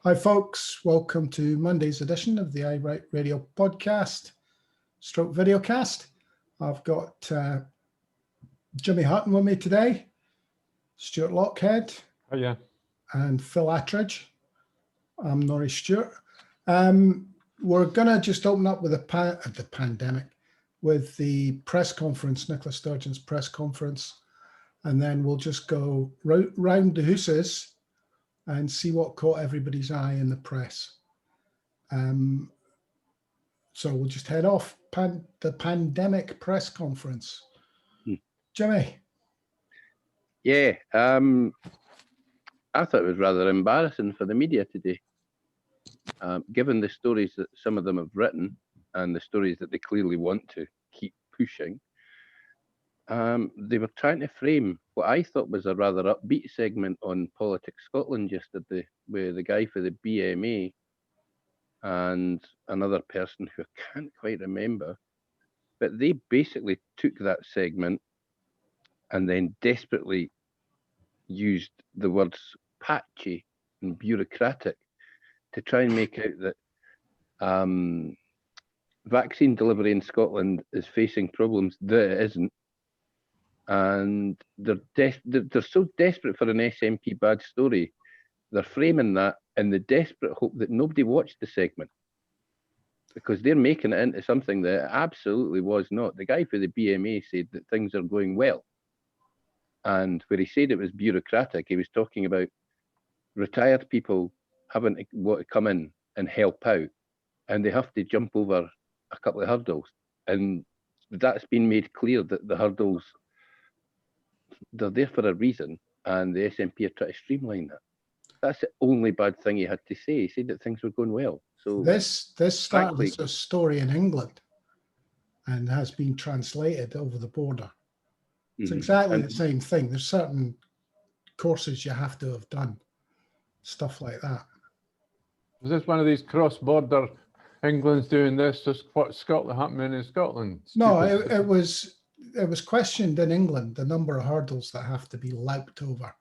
Hi folks, welcome to Monday's edition of the iWrite Radio podcast, stroke videocast. I've got Jimmy Hutton with me today, Stuart Lockhead, and Phil Attridge. I'm Norries Stuart. We're gonna just open up with the pandemic, with the press conference, Nicola Sturgeon's press conference, and then we'll just go round the houses and see what caught everybody's eye in the press. So we'll just head off. The pandemic press conference. Jimmy. Yeah, I thought it was rather embarrassing for the media today, given the stories that some of them have written and the stories that they clearly want to keep pushing. They were trying to frame what I thought was a rather upbeat segment on Politics Scotland yesterday, with the guy for the BMA and another person who I can't quite remember. But they basically took that segment and then desperately used the words patchy and bureaucratic to try and make out that vaccine delivery in Scotland is facing problems that it isn't. And they're so desperate for an SNP bad story, they're framing that in the desperate hope that nobody watched the segment, because they're making it into something that it absolutely was not. The guy for the BMA said that things are going well, and where he said it was bureaucratic, he was talking about retired people having to want to come in and help out, and they have to jump over a couple of hurdles, and that's been made clear that the hurdles, they're there for a reason, and the SNP are trying to streamline that. That's the only bad thing he had to say. He said that things were going well. So this started as a story in England and has been translated over the border. It's exactly the same thing. There's certain courses you have to have done, stuff like that. Was this one of these cross-border, England's doing this, just what's Scotland happening in Scotland? No, it was questioned in England, the number of hurdles that have to be louped over.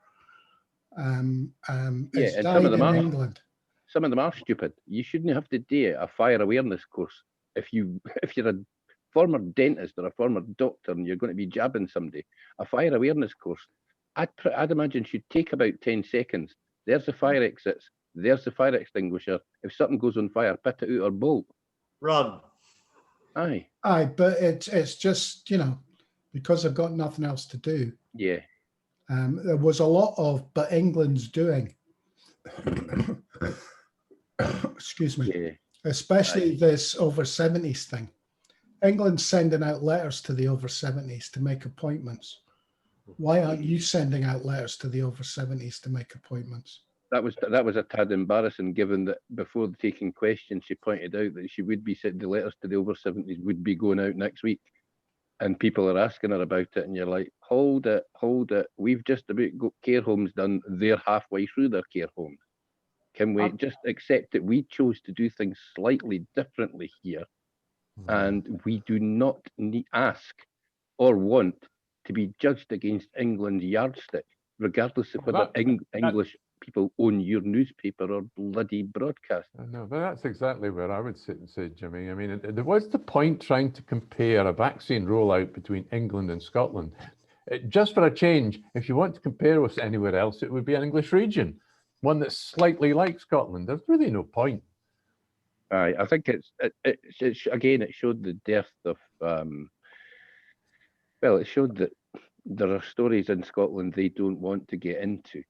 It's and died in England. Some of them are stupid. You shouldn't have to do a fire awareness course if you're a former dentist or a former doctor and you're going to be jabbing somebody. A fire awareness course, I'd imagine, should take about 10 seconds. There's the fire exits. There's the fire extinguisher. If something goes on fire, put it out or bolt. Run. Aye, but it's just, because I've got nothing else to do. Yeah. There was a lot of, but England's doing. Excuse me. Yeah. Especially this over 70s thing. England's sending out letters to the over 70s to make appointments. Why aren't you sending out letters to the over 70s to make appointments? That was a tad embarrassing, given that before taking questions, she pointed out that she would be sending the letters to the over 70s would be going out next week. And people are asking her about it, and you're like, hold it. We've just about got care homes done. They're halfway through their care homes. Can we just accept that we chose to do things slightly differently here, and we do not ask or want to be judged against England's yardstick, regardless of whether English people own your newspaper or bloody broadcast. I know, but that's exactly where I would sit and say, Jimmy. I mean, what's the point trying to compare a vaccine rollout between England and Scotland? Just for a change, if you want to compare with anywhere else, it would be an English region, one that's slightly like Scotland. There's really no point. I think it showed the depth of, it showed that there are stories in Scotland they don't want to get into.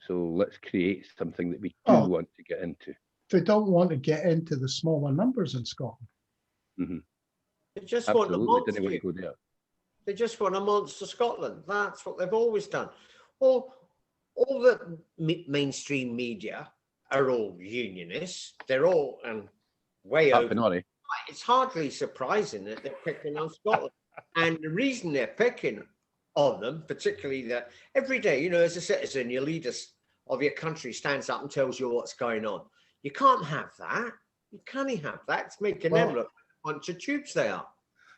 So let's create something that we do want to get into. They don't want to get into the smaller numbers in Scotland. Mm-hmm. They just Absolutely want a didn't want to go there. They just want a monster Scotland. That's what they've always done. All the mainstream media are all unionists. They're all way over. It's hardly surprising that they're picking on Scotland. And the reason they're picking on them, particularly that every day, as a citizen, your leader of your country stands up and tells you what's going on. You can't have that. You can't have that. It's making them look like a bunch of tubes they are.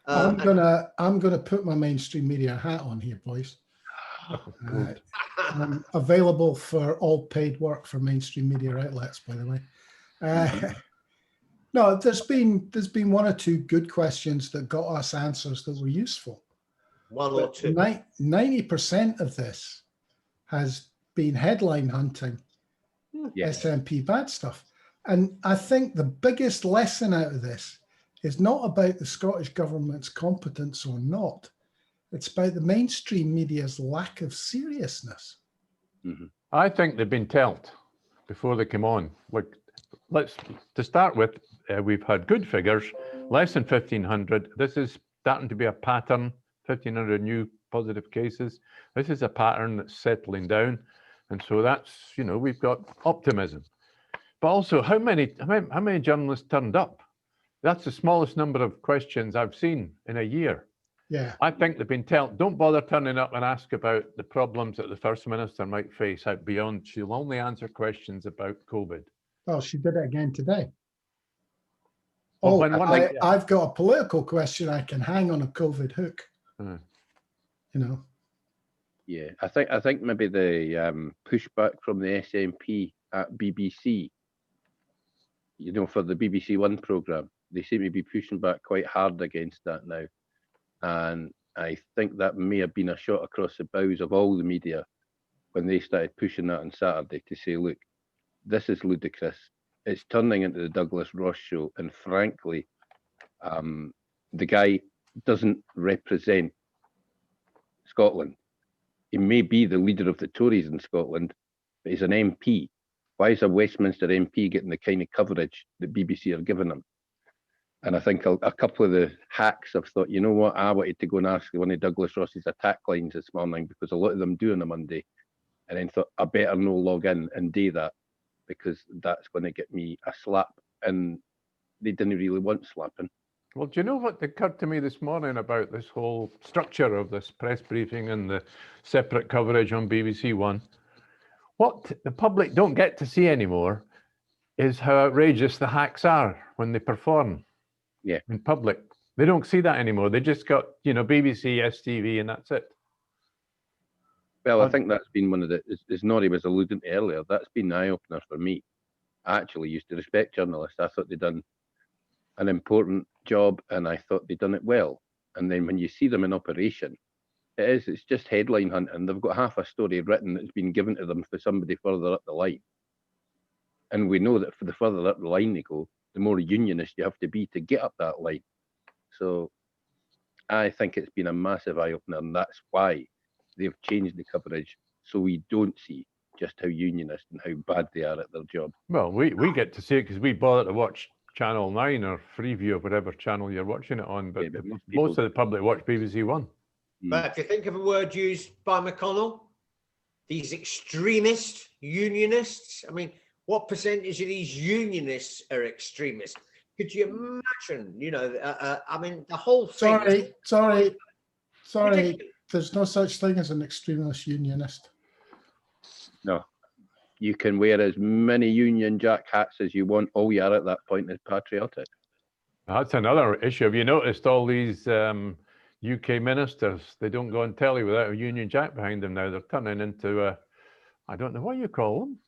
I'm gonna put my mainstream media hat on here, boys. Available for all paid work for mainstream media outlets, by the way. No, there's been one or two good questions that got us answers that were useful. One or two. 90% of this has been headline hunting, SNP bad stuff. And I think the biggest lesson out of this is not about the Scottish government's competence or not. It's about the mainstream media's lack of seriousness. I think they've been told before they came on. Look, to start with, we've had good figures, less than 1,500. This is starting to be a pattern, 1,500 new positive cases. This is a pattern that's settling down. And so that's, we've got optimism. But also, how many journalists turned up? That's the smallest number of questions I've seen in a year. Yeah. I think they've been told, don't bother turning up and ask about the problems that the First Minister might face out beyond. She'll only answer questions about COVID. Well, she did it again today. Well, I've got a political question I can hang on a COVID hook. Yeah, I think maybe the pushback from the SNP at BBC, for the BBC One programme, they seem to be pushing back quite hard against that now. And I think that may have been a shot across the bows of all the media when they started pushing that on Saturday to say, look, this is ludicrous. It's turning into the Douglas Ross show. And frankly, the guy doesn't represent Scotland. He may be the leader of the Tories in Scotland, but he's an MP. Why is a Westminster MP getting the kind of coverage that BBC are giving him? And I think a couple of the hacks have thought, you know what, I wanted to go and ask one of Douglas Ross's attack lines this morning because a lot of them do on a Monday. And then thought, I better no log in and do that because that's going to get me a slap. And they didn't really want slapping. Well, do you know what occurred to me this morning about this whole structure of this press briefing and the separate coverage on BBC One? What the public don't get to see anymore is how outrageous the hacks are when they perform in public. They don't see that anymore. They just got, BBC, STV, and that's it. Well, I think that's been one of the, as Norrie was alluding to earlier, that's been an eye-opener for me. I actually used to respect journalists. I thought they'd done an important job and I thought they'd done it well. And then when you see them in operation, it's just headline hunting. They've got half a story written that's been given to them for somebody further up the line. And we know that for the further up the line they go, the more unionist you have to be to get up that line. So I think it's been a massive eye-opener, and that's why they've changed the coverage so we don't see just how unionist and how bad they are at their job. Well, we get to see it because we bother to watch Channel 9 or Freeview or whatever channel you're watching it on, but most of the public watch BBC One. But if you think of a word used by McConnell, these extremist unionists, I mean, what percentage of these unionists are extremists? Could you imagine, I mean, the whole thing. Sorry. There's no such thing as an extremist unionist. No. You can wear as many Union Jack hats as you want. All you are at that point is patriotic. That's another issue. Have you noticed all these UK ministers? They don't go on telly without a Union Jack behind them now. They're turning into, I don't know what you call them.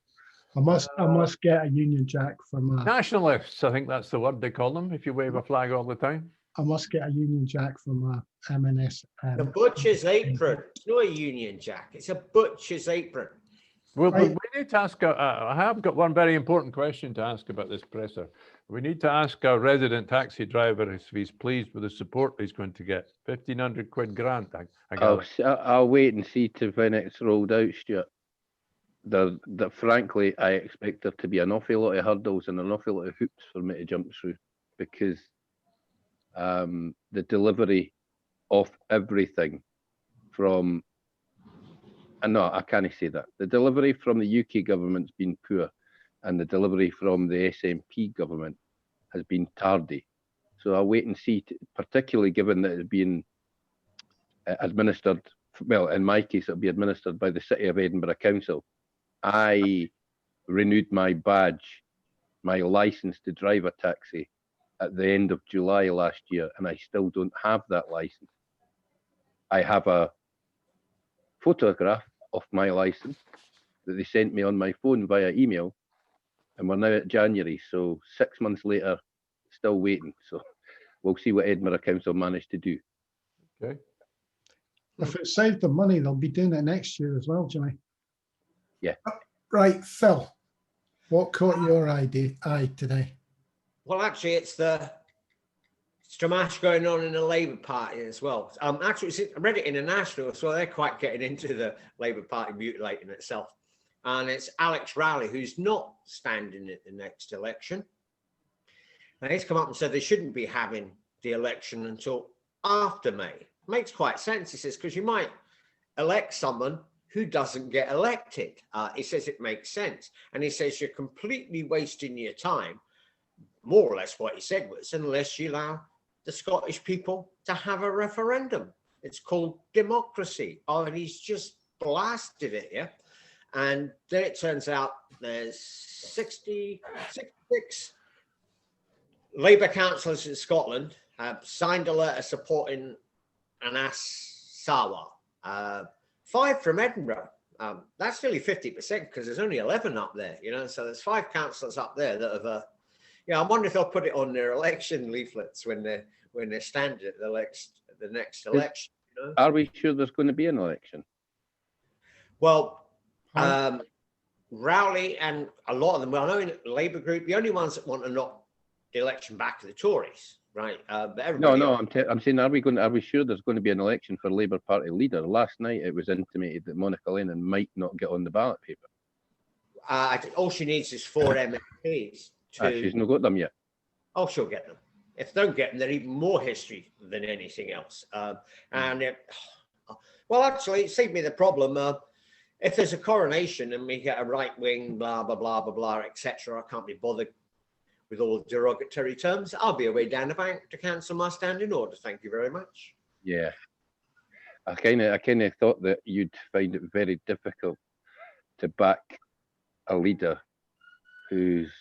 I must get a Union Jack for my... Nationalists, I think that's the word they call them, if you wave a flag all the time. I must get a Union Jack for my M&S. The butcher's apron. It's not a Union Jack. It's a butcher's apron. Well, we need to ask, I have got one very important question to ask about this presser. We need to ask our resident taxi driver if he's pleased with the support he's going to get. 1,500 quid grant. I'll wait and see to when it's rolled out, Stuart. Frankly, I expect there to be an awful lot of hurdles and an awful lot of hoops for me to jump through, because the delivery of everything from, and no, I can't say that. The delivery from the UK government's been poor, and the delivery from the SNP government has been tardy. So I'll wait and see, particularly given that it's being administered, well, in my case, it'll be administered by the City of Edinburgh Council. I renewed my badge, my license to drive a taxi at the end of July last year, and I still don't have that license. I have a photograph of my license that they sent me on my phone via email, and we're now at January, so 6 months later, still waiting. So we'll see what Edinburgh Council managed to do. Okay. If it saved them money, they'll be doing it next year as well, Jimmy. Yeah. Right, Phil, what caught your eye today? Well, actually, it's the stramash going on in the Labour Party as well. Actually, I read it in the National, so they're quite getting into the Labour Party mutilating itself. And it's Alex Rowley, who's not standing at the next election. Now, he's come up and said they shouldn't be having the election until after May. Makes quite sense, he says, because you might elect someone who doesn't get elected. He says it makes sense. And he says you're completely wasting your time. More or less what he said was, unless you allow the Scottish people to have a referendum. It's called democracy. Oh, and he's just blasted it, yeah? And then it turns out there's 66 Labour councillors in Scotland have signed a letter supporting Anas Sarwar. 5 from Edinburgh. That's nearly 50% because there's only 11 up there, you know. So there's 5 councillors up there that have. I wonder if they'll put it on their election leaflets when they're standing at the next election. You know? Are we sure there's going to be an election? Well, Rowley and a lot of them. Well, I know in the Labour group, the only ones that want to knock the election back to the Tories. Right. But No. I'm saying, are we sure there's going to be an election for Labour Party leader? Last night it was intimated that Monica Lennon might not get on the ballot paper. All she needs is 4 MPs. She's not got them yet. Oh, she'll get them. If they don't get them, they're even more history than anything else. Well, actually, it saved me the problem. If there's a coronation and we get a right wing, blah blah blah blah blah, etc., I can't be bothered with all the derogatory terms. I'll be away down the bank to cancel my standing order. Thank you very much. Yeah, I kind of thought that you'd find it very difficult to back a leader who's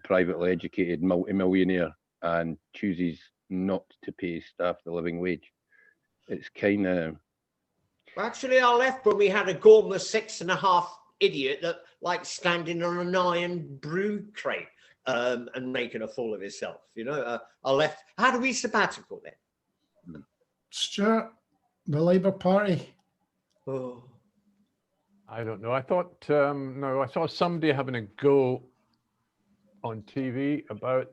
privately educated, multi-millionaire, and chooses not to pay his staff the living wage. It's kind of. Actually, I left when we had a gormless 6.5 idiot that liked standing on an iron brew crate. And making a fool of himself, you know. I left. I had a wee sabbatical then. Stuart, the Labour Party. Oh, I don't know. I thought no. I saw somebody having a go on TV about.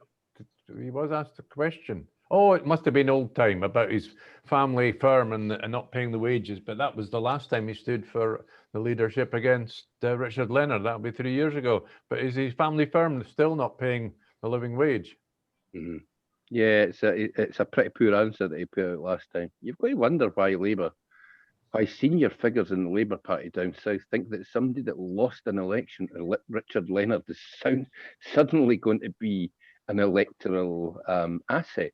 He was asked a question. Oh, it must have been old time about his family firm and not paying the wages. But that was the last time he stood for the leadership against Richard Lennon. That would be 3 years ago. But is his family firm still not paying the living wage? Mm-hmm. Yeah, it's a pretty poor answer that he put out last time. You've got to wonder why senior figures in the Labour Party down south think that somebody that lost an election, Richard Leonard, is suddenly going to be an electoral asset.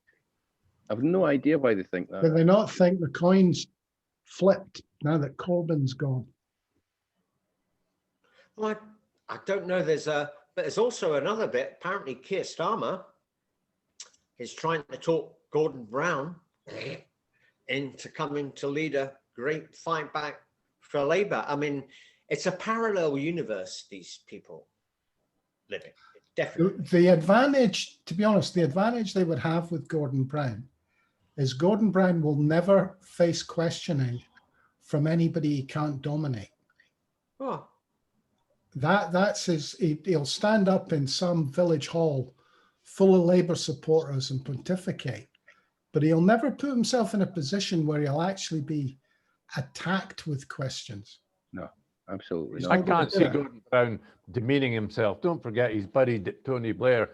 I've no idea why they think that. Do they not think the coin's flipped now that Corbyn's gone? well, I don't know. But there's also another bit. Apparently, Keir Starmer is trying to talk Gordon Brown into coming to lead a great fight back for Labour. I mean, it's a parallel universe, these people live in. Definitely. The advantage, to be honest, the advantage they would have with Gordon Brown is Gordon Brown will never face questioning from anybody he can't dominate. Oh. That's he'll stand up in some village hall full of Labour supporters and pontificate, but he'll never put himself in a position where he'll actually be attacked with questions. No, absolutely He's not. I can't see Gordon Brown demeaning himself. Don't forget his buddy Tony Blair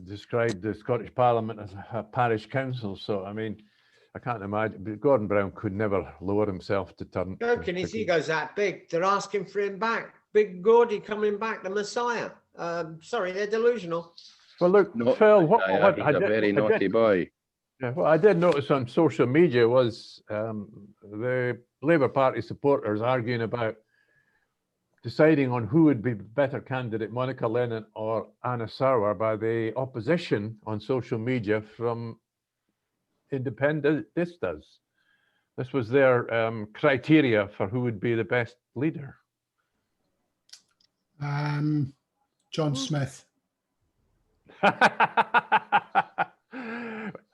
described the Scottish Parliament as a parish council. So, I mean, I can't imagine. But Gordon Brown could never lower himself to turn. Joking, his ego's that big. They're asking for him back. Big Gordy coming back, the Messiah. Sorry, they're delusional. Well, look, Phil, he's a very naughty boy. Yeah, what I did notice on social media was the Labour Party supporters arguing about deciding on who would be better candidate, Monica Lennon or Anna Sarwar, by the opposition on social media from independentistas. This was their criteria for who would be the best leader. John Smith.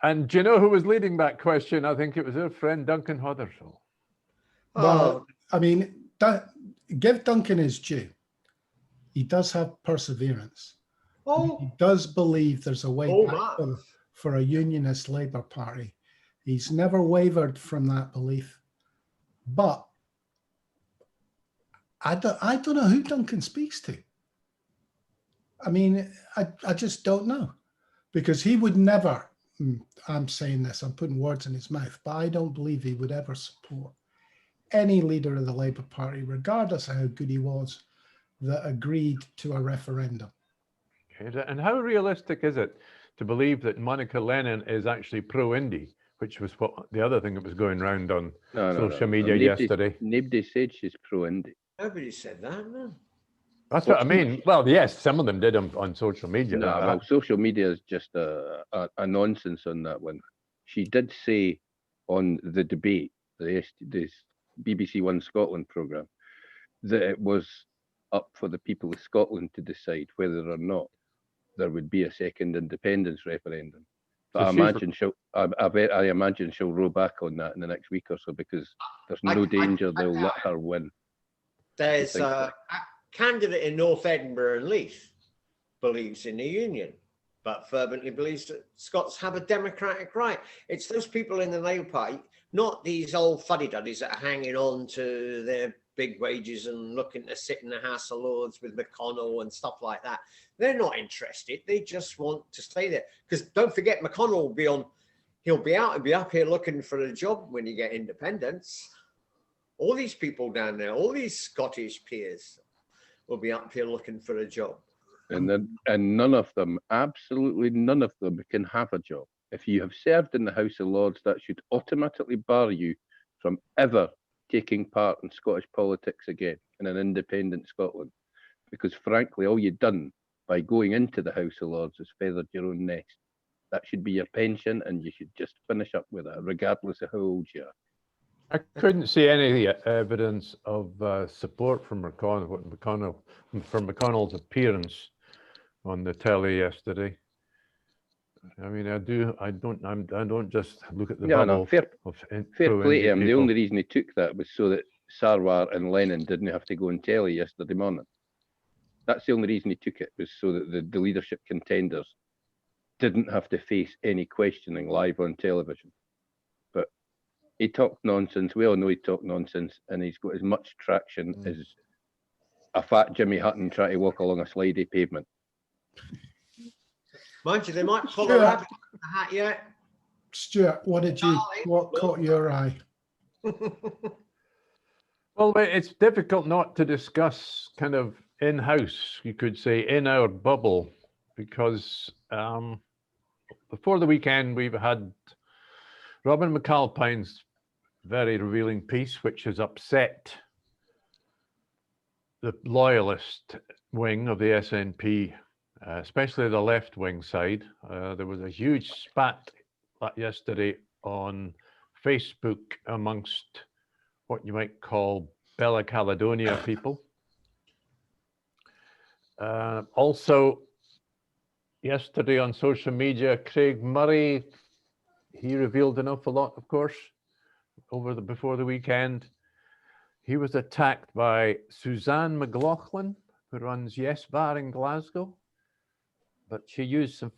And do you know who was leading that question? I think it was our friend Duncan Hothershall. Well, I mean, give Duncan his due. He does have perseverance. He does believe there's a way back for a unionist Labour Party. He's never wavered from that belief. But I don't know who Duncan speaks to. I mean, I just don't know. Because he would never, I'm saying this, I'm putting words in his mouth, but I don't believe he would ever support any leader of the Labour Party, regardless of how good he was, that agreed to a referendum. Okay. And how realistic is it to believe that Monica Lennon is actually pro-Indy, which was what the other thing that was going around on social media yesterday? Nobody said she's pro-Indy. Nobody said that, no. That's what I mean. Well, yes, some of them did on social media. No, well, social media is just a nonsense on that one. She did say on the debate, this BBC One Scotland programme, that it was up for the people of Scotland to decide whether or not there would be a second independence referendum. But so I imagine she'll row back on that in the next week or so, because there's no danger they'll let her win. There's a candidate in North Edinburgh and Leith believes in the union, but fervently believes that Scots have a democratic right. It's those people in the Labour Party, not these old fuddy-duddies that are hanging on to their big wages and looking to sit in the House of Lords with McConnell and stuff like that. They're not interested. They just want to stay there. Because don't forget, McConnell will be on, he'll be up here looking for a job when you get independence. All these people down there, all these Scottish peers will be up here looking for a job. And none of them, absolutely none of them, can have a job. If you have served in the House of Lords, that should automatically bar you from ever taking part in Scottish politics again in an independent Scotland. Because frankly, all you've done by going into the House of Lords is feathered your own nest. That should be your pension, and you should just finish up with it, regardless of how old you are. I couldn't see any evidence of support from McConnell's appearance on the telly yesterday. I mean, I don't just look at the bubble. Fair play to him. The only reason he took that was so that Sarwar and Lennon didn't have to go on telly yesterday morning. That's the only reason he took it, was so that the leadership contenders didn't have to face any questioning live on television. But he talked nonsense. We all know he talked nonsense, and he's got as much traction as a fat Jimmy Hutton trying to walk along a slidey pavement. Mind you, they might pull a rabbit out of the hat yet. Stuart, what caught your eye? Well, it's difficult not to discuss kind of in-house, you could say, in our bubble, because before the weekend, we've had Robin McAlpine's very revealing piece, which has upset the loyalist wing of the SNP, especially the left-wing side. There was a huge spat yesterday on Facebook amongst what you might call Bella Caledonia people. Also, yesterday on social media, Craig Murray, he revealed an awful lot, of course, before the weekend. He was attacked by Suzanne McLaughlin, who runs Yes Bar in Glasgow, but she used some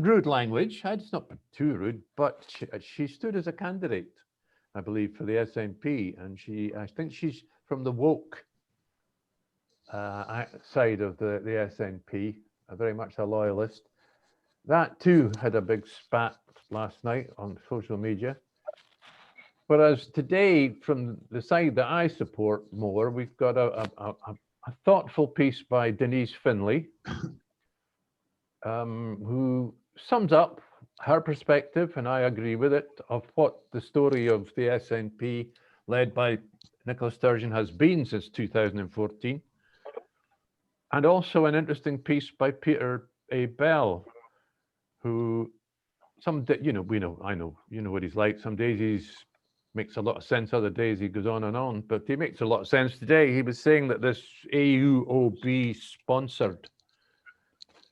rude language. It's not too rude, but she stood as a candidate, I believe, for the SNP, and I think she's from the woke side of the SNP, very much a loyalist. That too had a big spat last night on social media. Whereas today, from the side that I support more, we've got a thoughtful piece by Denise Findlay, who sums up her perspective, and I agree with it, of what the story of the SNP led by Nicola Sturgeon has been since 2014. And also an interesting piece by Peter A. Bell, who I know, you know what he's like. Some days he makes a lot of sense, other days he goes on and on, but he makes a lot of sense today. He was saying that this AUOB sponsored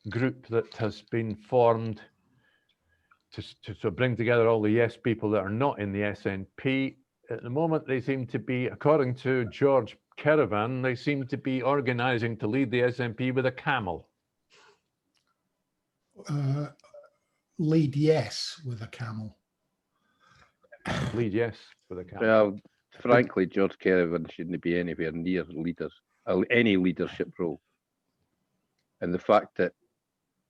group that has been formed to bring together all the yes people that are not in the SNP, at the moment they seem to be, according to George Kerevan, they seem to be organising to lead the SNP with a camel. Lead yes with a camel. Lead yes with a camel. Well, frankly, George Kerevan shouldn't be anywhere near any leadership role. And the fact that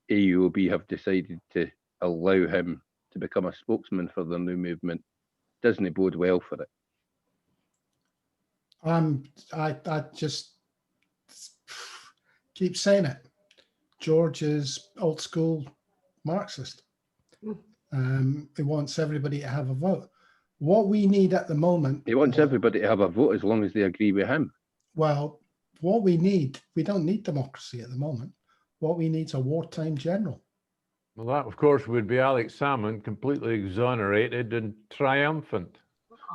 AUOB have decided to allow him to become a spokesman for their new movement doesn't bode well for it. I just keep saying it. George is old school Marxist. He wants everybody to have a vote. What we need at the moment... He wants everybody to have a vote as long as they agree with him. Well, what we don't need democracy at the moment. What we need is a wartime general. Well, that, of course, would be Alex Salmond, completely exonerated and triumphant.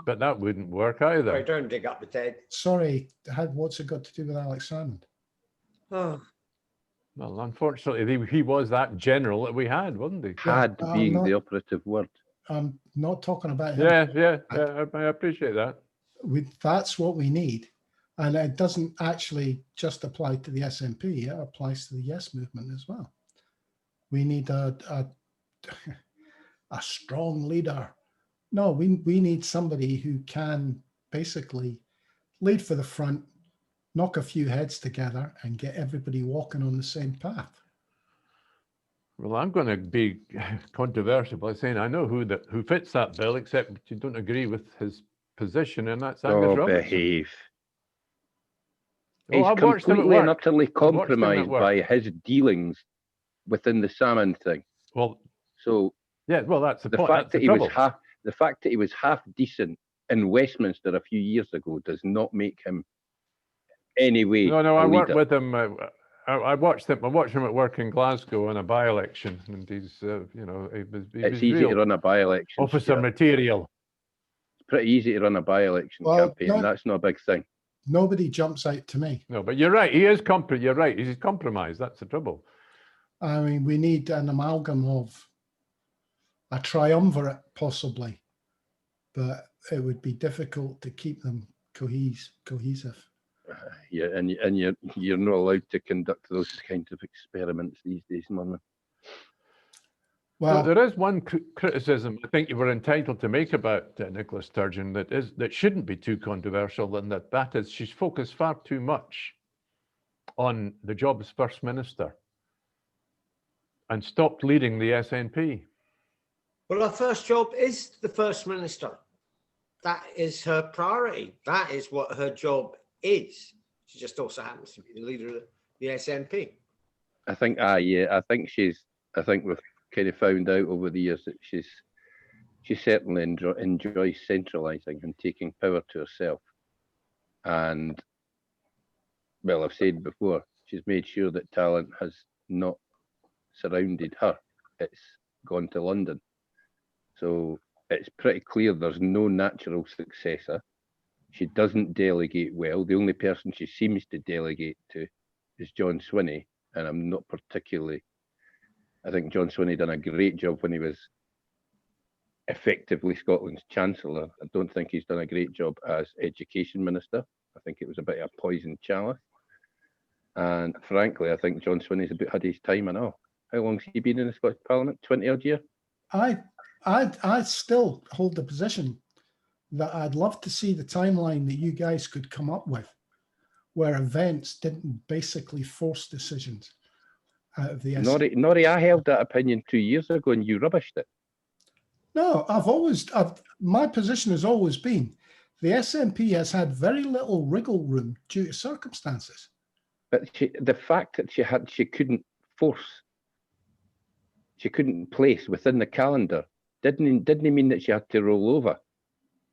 But that wouldn't work either. Sorry, don't dig up the dead. Sorry, what's it got to do with Alex Salmond? Oh. Well, unfortunately, he was that general that we had, wasn't he? Had being the operative word. I'm not talking about him. Yeah, I appreciate that. That's what we need. And it doesn't actually just apply to the SNP, it applies to the Yes movement as well. We need a strong leader. No, we need somebody who can basically lead for the front, knock a few heads together and get everybody walking on the same path. Well, I'm going to be controversial by saying I know who fits that bill, except you don't agree with his position, and that's Angus Robertson. Behave. Oh, He's completely and utterly compromised by his dealings within the salmon thing. Well, so yeah, well, that's the point. Fact that the fact that he was half decent in Westminster a few years ago does not make him anyway. No, I worked with him. I watched him at work in Glasgow on a by-election, and he's, it's easy to run a by-election. Officer material. It's pretty easy to run a by-election campaign. That's not a big thing. Nobody jumps out to me. No, but you're right. You're right. He's compromised. That's the trouble. I mean, we need an amalgam of a triumvirate, possibly, but it would be difficult to keep them cohesive. Yeah, and you're not allowed to conduct those kinds of experiments these days, Murman. Well, there is one criticism I think you were entitled to make about Nicola Sturgeon that shouldn't be too controversial, and that is she's focused far too much on the job as First Minister and stopped leading the SNP. Well, her first job is the First Minister. That is her priority. That is what her job is. She just also happens to be the leader of the SNP. I think we've kind of found out over the years that she certainly enjoys centralising and taking power to herself. And, well, I've said before, she's made sure that talent has not surrounded her. It's gone to London. So it's pretty clear there's no natural successor. She doesn't delegate well. The only person she seems to delegate to is John Swinney, and I'm not particularly... I think John Swinney done a great job when he was effectively Scotland's Chancellor. I don't think he's done a great job as Education Minister. I think it was a bit of a poisoned chalice. And frankly, I think John Swinney's about had his time and all. How long's he been in the Scottish Parliament? 20 odd years? I still hold the position that I'd love to see the timeline that you guys could come up with, where events didn't basically force decisions out of the SNP. Norrie, I held that opinion 2 years ago and you rubbished it. No, my position has always been the SNP has had very little wriggle room due to circumstances. But the fact that she couldn't place within the calendar didn't mean that she had to roll over.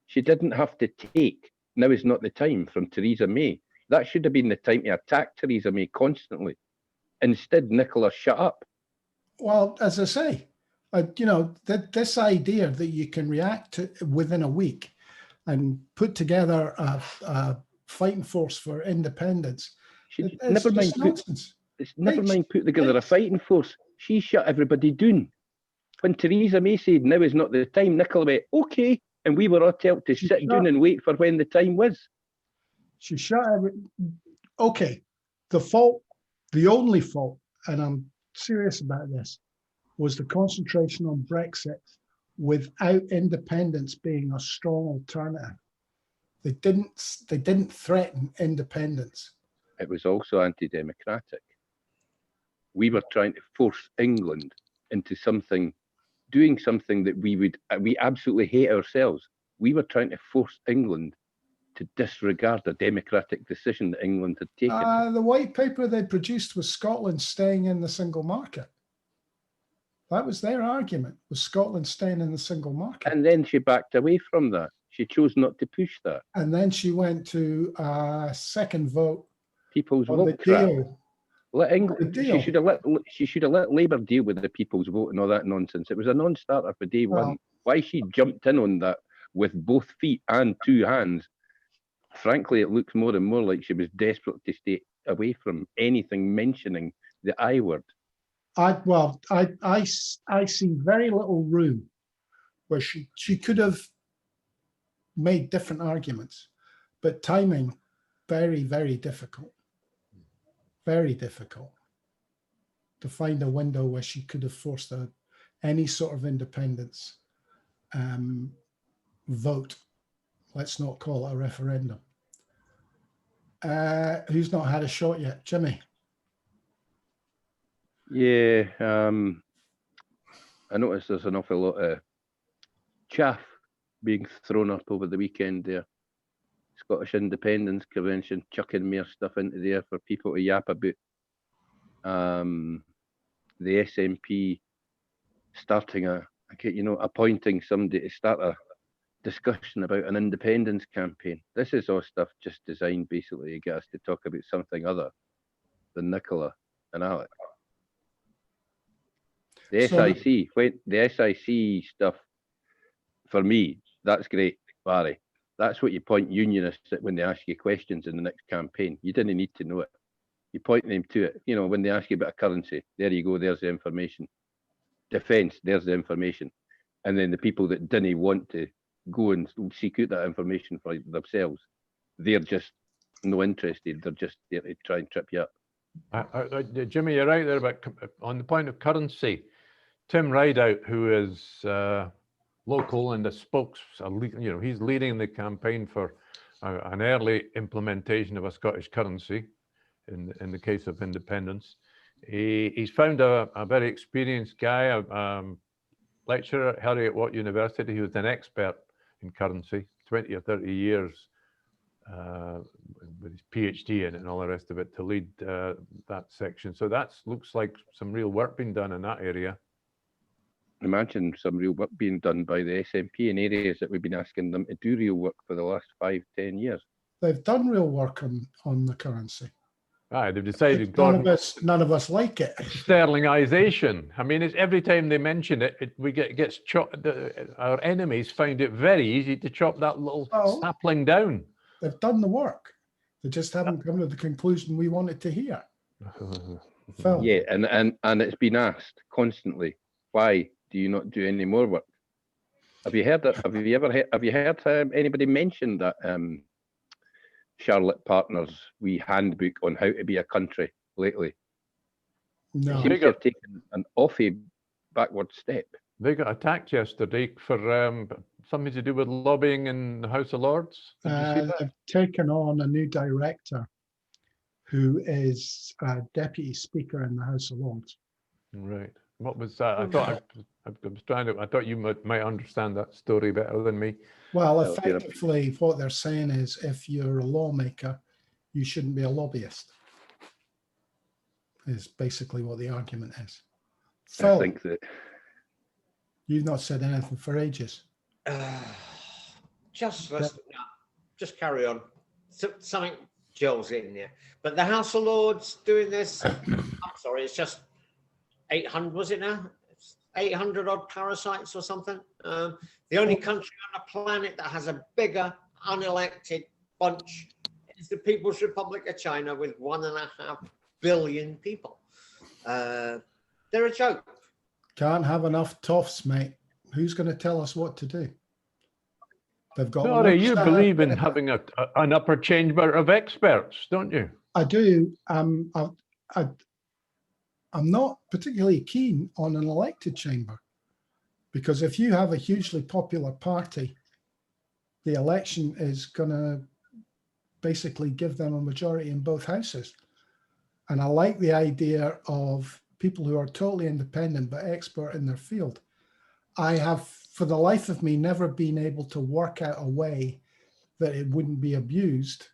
She didn't have to take, now is not the time, from Theresa May. That should have been the time to attack Theresa May constantly. Instead, Nicola shut up. Well, as I say, You know, this idea that you can react to within a week and put together a fighting force for independence. Never mind put together a fighting force. She shut everybody down. When Theresa May said now is not the time, Nicola went, okay, and we were all told to sit down and wait for when the time was. She shut okay. The only fault, and I'm serious about this, was the concentration on Brexit without independence being a strong alternative. They didn't threaten independence. It was also anti-democratic. We were trying to force England into doing something that we absolutely hate ourselves. We were trying to force England to disregard a democratic decision that England had taken. The white paper they produced was Scotland staying in the single market. That was their argument, was Scotland staying in the single market. And then she backed away from that. She chose not to push that. And then she went to a second vote. People's on vote the crap. deal. Let England. She should have let Labour deal with the people's vote and all that nonsense. It was a non-starter for day one. Why she jumped in on that with both feet and two hands? Frankly, it looks more and more like she was desperate to stay away from anything mentioning the I word. I see very little room where she could have made different arguments, but timing, very, very difficult. Very difficult to find a window where she could have forced any sort of independence vote. Let's not call it a referendum. Who's not had a shot yet? Jimmy? Yeah, I noticed there's an awful lot of chaff being thrown up over the weekend there. Scottish Independence Convention chucking more stuff into there for people to yap about. The SNP starting appointing somebody to start a discussion about an independence campaign. This is all stuff just designed basically to get us to talk about something other than Nicola and Alex. The SIC stuff, for me, that's great, Barry. That's what you point unionists at when they ask you questions in the next campaign. You didn't need to know it. You point them to it. You know, when they ask you about a currency, there you go, there's the information. Defence, there's the information. And then the people that didn't want to go and seek out that information for themselves, they're just no interested. They're just there to try and trip you up. Jimmy, you're right there about on the point of currency. Tim Rideout, who is local and he's leading the campaign for an early implementation of a Scottish currency in the case of independence. He's found a very experienced guy, a lecturer at Heriot-Watt University. He was an expert in currency, 20 or 30 years with his PhD in it and all the rest of it to lead that section. So that looks like some real work being done in that area. Imagine some real work being done by the SNP in areas that we've been asking them to do real work for the last 5-10 years. They've done real work on the currency. They've decided none of us like it. Sterlingization. I mean, it's every time they mention it, gets chopped. Our enemies find it very easy to chop that little sapling down. They've done the work. They just haven't come to the conclusion we wanted to hear. Phil. Yeah, and it's been asked constantly, why do you not do any more work? Have you heard that? Have you heard anybody mention that Charlotte Partners' wee handbook on how to be a country lately? No. It seems to have taken an awfully backward step. They got attacked yesterday for something to do with lobbying in the House of Lords. They've taken on a new director who is a deputy speaker in the House of Lords. Right. What was that? I thought you might understand that story better than me. Well, effectively, what they're saying is if you're a lawmaker, you shouldn't be a lobbyist, is basically what the argument is. Phil, I think that you've not said anything for ages. Just carry on. Something Joel's in there. But the House of Lords doing this, I'm sorry, it's just 800, was it now? 800 odd parasites or something. The only country on the planet that has a bigger unelected bunch is the People's Republic of China with 1.5 billion people. They're a joke. Can't have enough toffs, mate. Who's going to tell us what to do? They've got. Sorry, you believe in having an upper chamber of experts, don't you? I do. I'm not particularly keen on an elected chamber, because if you have a hugely popular party, the election is going to basically give them a majority in both houses. And I like the idea of people who are totally independent but expert in their field. I have, for the life of me, never been able to work out a way that it wouldn't be abused,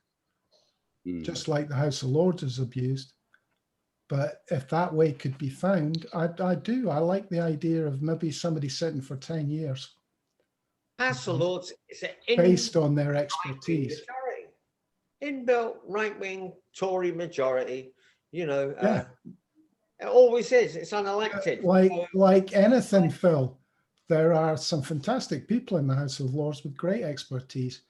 just like the House of Lords is abused. But if that way could be found, I do. I like the idea of maybe somebody sitting for 10 years. House of Lords is based on their expertise. Inbuilt right-wing Tory majority, you know. Yeah. It always is. It's unelected. Like anything, Phil, there are some fantastic people in the House of Lords with great expertise,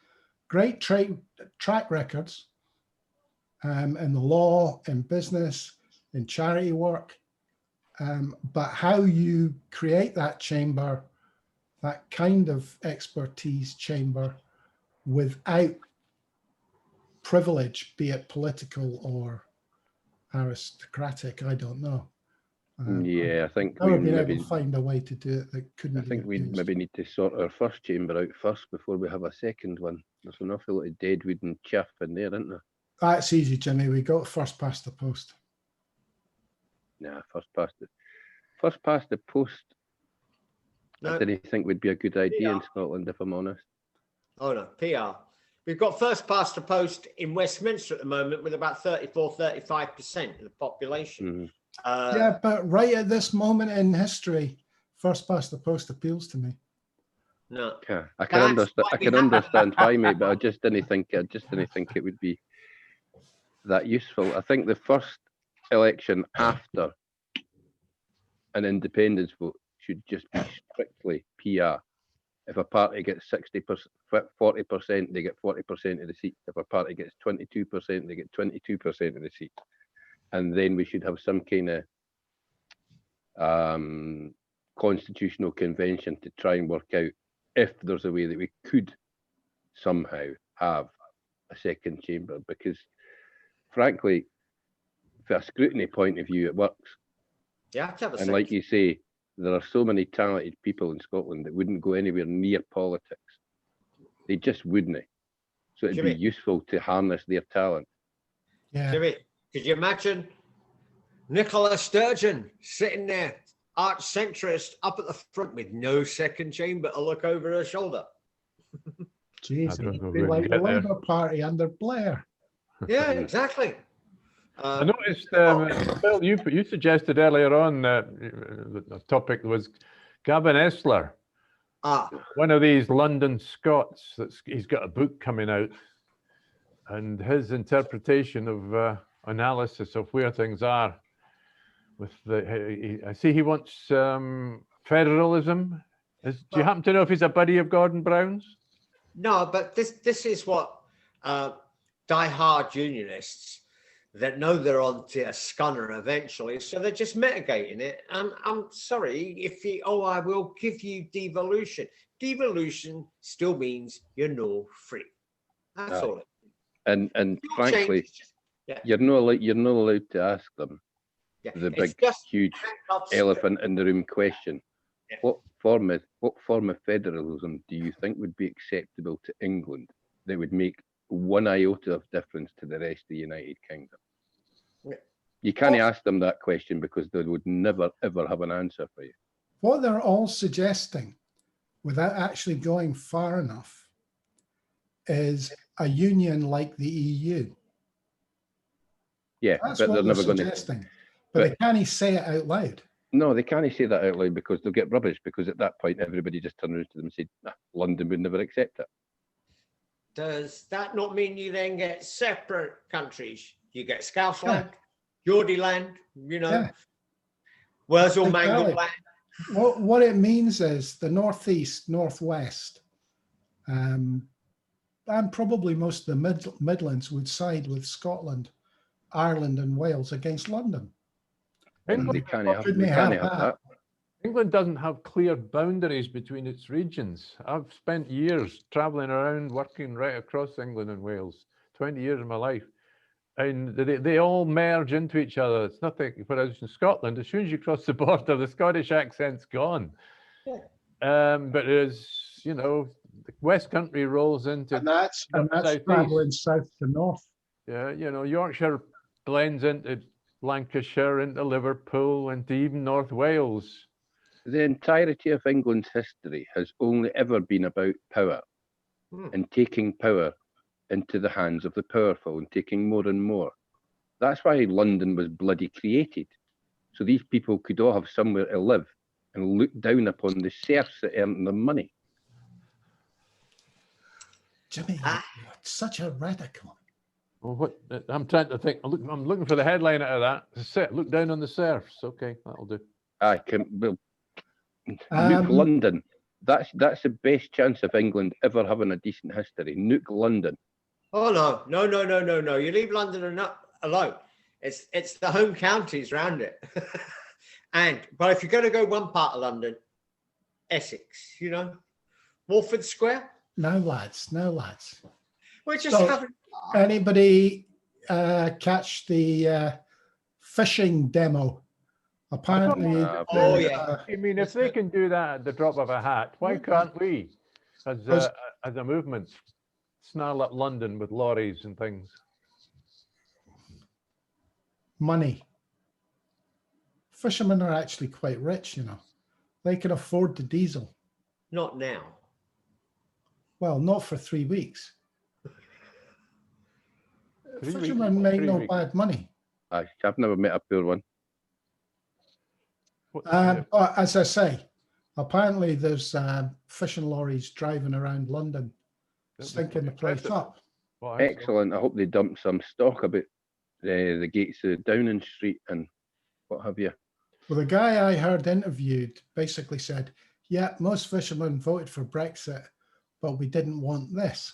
great track records in the law, in business, in charity work. But how you create that chamber, that kind of expertise chamber, without privilege, be it political or aristocratic, I don't know. Yeah, I think we we been maybe able to find a way to do it that couldn't. I think we maybe need to sort our first chamber out first before we have a second one. There's an awful lot of deadwood and chaff in there, isn't there? That's easy, Jimmy. We got first past the post. Nah, first past the post. No. I didn't think would be a good idea in Scotland, if I'm honest. Oh no, PR. We've got first past the post in Westminster at the moment with about 34-35% of the population. Yeah, but right at this moment in history, first past the post appeals to me. No, yeah, I can understand why, mate, but I just didn't think it would be that useful. I think the first election after an independence vote should just be strictly PR. If a party gets 40%, they get 40% of the seats. If a party gets 22%, they get 22% of the seats. And then we should have some kind of constitutional convention to try and work out if there's a way that we could somehow have a second chamber. Because, frankly, from a scrutiny point of view, it works. Yeah, and like you say, there are so many talented people in Scotland that wouldn't go anywhere near politics. They just wouldn't. So it'd be useful to harness their talent. Yeah. Jimmy, could you imagine Nicola Sturgeon sitting there, arch centrist, up at the front with no second chamber to look over her shoulder? Jeez, it'd be like the Labour Party under Blair. Yeah, exactly. I noticed, Phil, you suggested earlier on the topic was Gavin Esler, one of these London Scots. He's got a book coming out, and his interpretation of analysis of where things are. With I see he wants federalism. Do you happen to know if he's a buddy of Gordon Brown's? No, but this is what die-hard unionists that know they're on to a scunner eventually, so they're just mitigating it. And I'm sorry, if I will give you devolution. Devolution still means you're no free. That's all. And frankly, you're not allowed to ask them the big, huge elephant in the room question. Yeah. What form of federalism do you think would be acceptable to England that would make one iota of difference to the rest of the United Kingdom? Yeah. You can't ask them that question because they would never, ever have an answer for you. What they're all suggesting, without actually going far enough, is a union like the EU. Yeah, that's but what they're never going to. But they can't say it out loud. No, they can't say that out loud because they'll get rubbish, because at that point everybody just turns around to them and says, nah, London would never accept it. Does that not mean you then get separate countries? You get Scousland, Geordie land, you know, Wurzel Mangle land. what it means is the northeast, northwest, and probably most of the Midlands would side with Scotland, Ireland, and Wales against London. And England, they can't have, Couldn't we they can't have have that? that. England doesn't have clear boundaries between its regions. I've spent years traveling around, working right across England and Wales, 20 years of my life. And they all merge into each other. It's nothing, whereas in Scotland, as soon as you cross the border, the Scottish accent's gone. But as you know, the West Country rolls into And that's southeast. traveling south to north. Yeah, you know, Yorkshire blends into Lancashire, into Liverpool, into even North Wales. The entirety of England's history has only ever been about power and taking power into the hands of the powerful and taking more and more. That's why London was bloody created. So these people could all have somewhere to live and look down upon the serfs that earned them money. Jimmy, you're such a radical. Well, what I'm trying to think, I'm looking for the headline out of that. Look down on the serfs. Okay, that'll do. Well, nuke London. That's the best chance of England ever having a decent history. Nuke London. Oh no! You leave London alone. It's the home counties around it. But if you're going to go one part of London, Essex, you know, Walford Square. No, lads. We're just having. Anybody catch the fishing demo? Apparently, I mean, if they can do that at the drop of a hat, why can't we, as a movement, snarl up London with lorries and things? Money. Fishermen are actually quite rich, you know. They can afford the diesel. Not now. Well, not for 3 weeks. Fishermen weeks, make 3 no weeks. bad money. I've never met a poor one. But as I say, apparently there's fishing lorries driving around London, stinking the place up. Well, Excellent. I hope they dump some stock about the gates of Downing Street and what have you. Well, the guy I heard interviewed basically said, yeah, most fishermen voted for Brexit, but we didn't want this.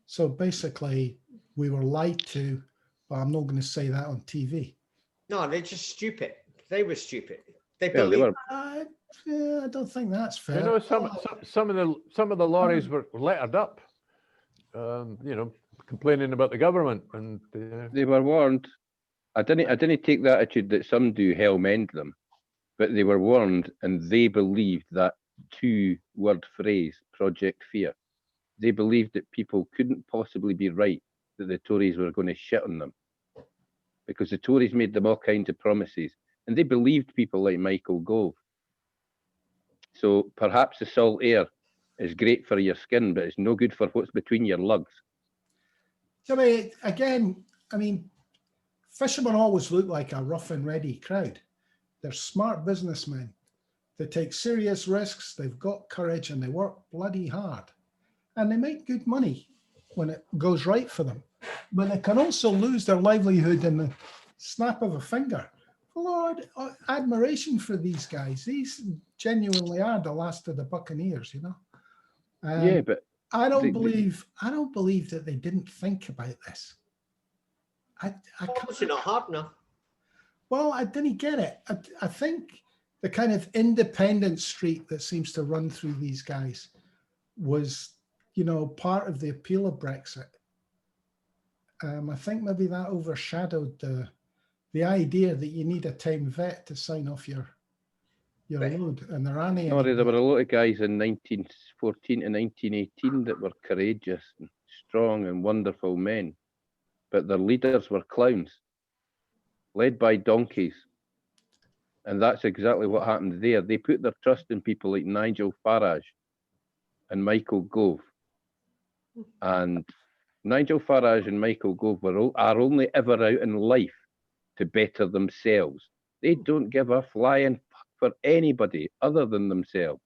So basically, we were lied to, but I'm not going to say that on TV. No, they're just stupid. They were stupid. They were. I don't think that's fair. You know, some of the lorries were lettered up, you know, complaining about the government, and They were warned. I didn't take the attitude that some do hell mend them, but they were warned, and they believed that 2-word phrase, Project Fear. They believed that people couldn't possibly be right, that the Tories were going to shit on them, because the Tories made them all kinds of promises, and they believed people like Michael Gove. So perhaps the salt air is great for your skin, but it's no good for what's between your lugs. Jimmy, again, I mean, fishermen always look like a rough and ready crowd. They're smart businessmen. They take serious risks, they've got courage, and they work bloody hard. And they make good money when it goes right for them. But they can also lose their livelihood in the snap of a finger. Lord, admiration for these guys. These genuinely are the last of the Buccaneers, you know. Yeah, but I don't believe that they didn't think about this. I Obviously not hard enough. Well, I didn't get it. I think the kind of independent streak that seems to run through these guys was, you know, part of the appeal of Brexit. I think maybe that overshadowed the idea that you need a time vet to sign off your load, and there aren't any. There were a lot of guys in 1914 to 1918 that were courageous and strong and wonderful men, but their leaders were clowns, led by donkeys. And that's exactly what happened there. They put their trust in people like Nigel Farage and Michael Gove. And Nigel Farage and Michael Gove are only ever out in life to better themselves. They don't give a flying fuck for anybody other than themselves.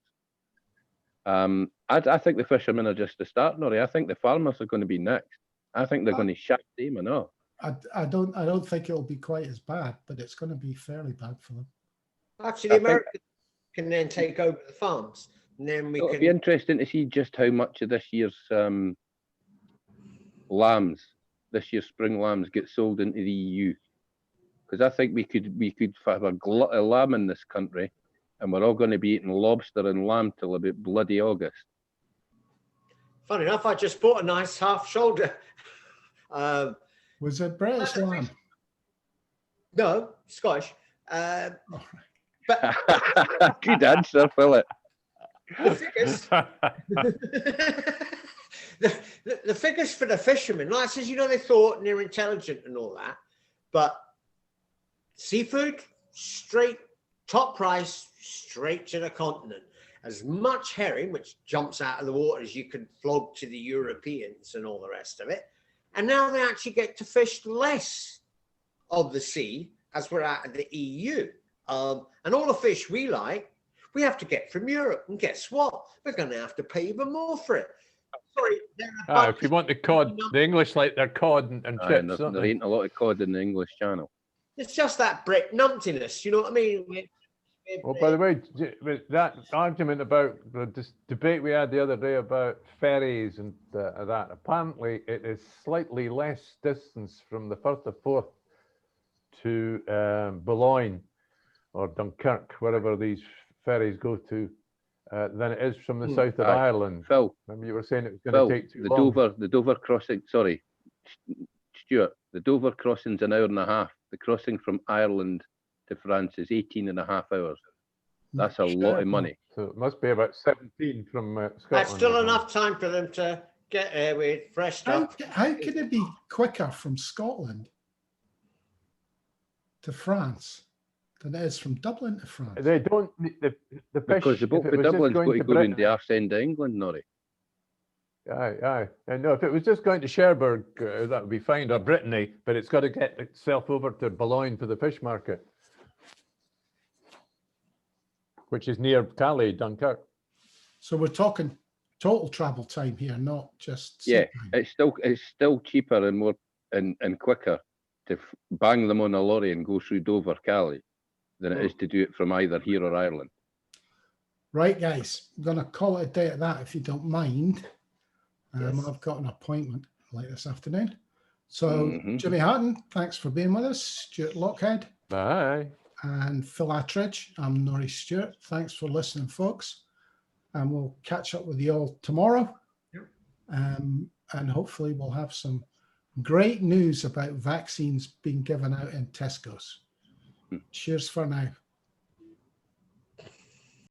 I think the fishermen are just the start, Norrie. I think the farmers are going to be next. I think they're going to shaft them and all. I don't think it'll be quite as bad, but it's going to be fairly bad for them. Actually, the I think- Americans can then take over the farms, and then we It'll can. be interesting to see just how much of this year's lambs, this year's spring lambs, get sold into the EU. Because I think we could have a glut of lamb in this country, and we're all going to be eating lobster and lamb till about bloody August. Funny enough, I just bought a nice half shoulder. Was it British lamb? No, Scottish. Oh, But Good answer, Philip. the figures, the figures for the fishermen, like I says, you know, they thought and they're intelligent and all that, but seafood, straight, top price, straight to the continent. As much herring, which jumps out of the water as you can flog to the Europeans and all the rest of it. And now they actually get to fish less of the sea as we're out of the EU. And all the fish we like, we have to get from Europe. And guess what? We're going to have to pay even more for it. Sorry. If you want the cod, the English like their cod and chips. There ain't a lot of cod in the English Channel. It's just that Brit numptiness, you know what I mean? Well, by the way, that argument about this debate we had the other day about ferries and that, apparently it is slightly less distance from the Firth of Forth to Boulogne or Dunkirk, wherever these ferries go to, than it is from the south of Ireland. Phil, remember you were saying it was going to take too long. The Dover crossing, sorry, Stuart, the Dover crossing's an hour and a half. The crossing from Ireland to France is 18.5 hours. That's a lot of money. So it must be about 17 from Scotland. That's still enough time for them to get there with fresh stuff. how can it be quicker from Scotland to France than it is from Dublin to France? They don't, the fish, Because the boat if for it was just Dublin's got going to go Britain- round the arse end of England, Norrie. Aye. And no, if it was just going to Cherbourg, that would be fine, or Brittany, but it's got to get itself over to Boulogne for the fish market, which is near Calais, Dunkirk. So we're talking total travel time here, not just Yeah, seat time. it's still cheaper and more and quicker to bang them on a lorry and go through Dover, Calais, than it is to do it from either here or Ireland. Right, guys, I'm going to call it a day at that if you don't mind. Yes. I've got an appointment late this afternoon. So, Jimmy Hatton, thanks for being with us. Stuart Lockhead Bye. and Phil Attridge. I'm Norries Stewart. Thanks for listening, folks. And we'll catch up with you all tomorrow. Yep. And hopefully we'll have some great news about vaccines being given out in Tesco's. Cheers for now.